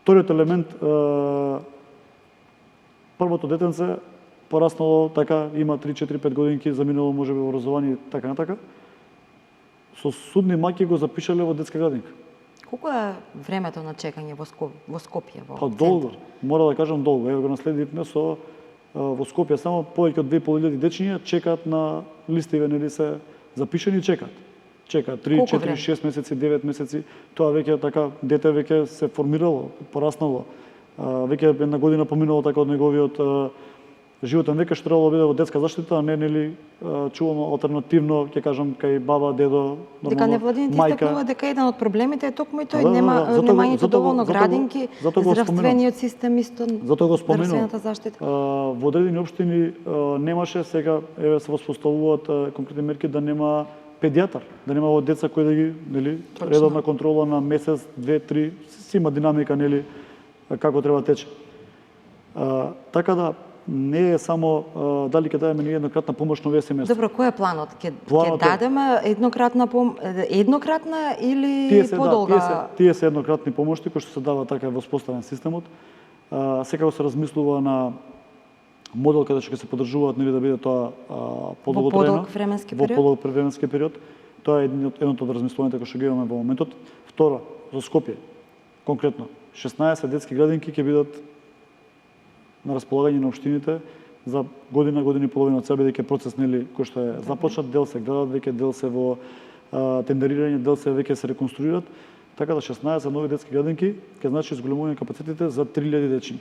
Вториот елемент, првото детенце пораснало така, има 3-4-5 годинки, заминало можеби во образование и така натака. Со судни маки го запишале во детска градинка. Колку е времето на чекање во Скопје, во Па центар? долго, мора да кажам долго. Ево го наследивме со во Скопје само повеќе од 2500 дечиња чекаат на листиве, нели се запишани и чекаат. Чекаат 3, 4, 6 месеци, 9 месеци. Тоа веќе така дете веќе се формирало, пораснало. Веќе една година поминало така од неговиот животен век, што требало да биде во детска заштита, а не нели чуваме алтернативно, ќе кажам, кај баба, дедо, дека невладините истакнуваат дека еден од проблемите е токму и тој немањето доволно градинки, здравствениот систем исто, здравствената заштита. Во одредени општини немаше, сега еве се воспоставуваат конкретни мерки да нема педијатар, да нема деца кои да ги, нели, редовна контрола на месец, 2-3, си има динамика, нели, како треба тече. Така да не е само дали ќе дадеме ние еднократна помош на овие семејства. Добро, кој е планот? Ќе дадеме еднократна или подолга? Тие се еднократни помошти кои што се дава, така е воспоставен системот. Секако се размислува на модел каде што ќе се поддржуваат, нели, да биде тоа подолготрајно, во подолг временски период. Тоа е едното од размислувањата кои што ги имаме во моментот. Второ, за Скопје конкретно 16 детски градинки ќе бидат на располагање на општините за година и половина од себе, бидејќи процес, нели, кој што е започнат, дел се градат веќе, дел се во тендерирање, дел се веќе се реконструират. Така да 16 нови детски градинки ќе значи зголемување капацитетите за 3000 дечиња.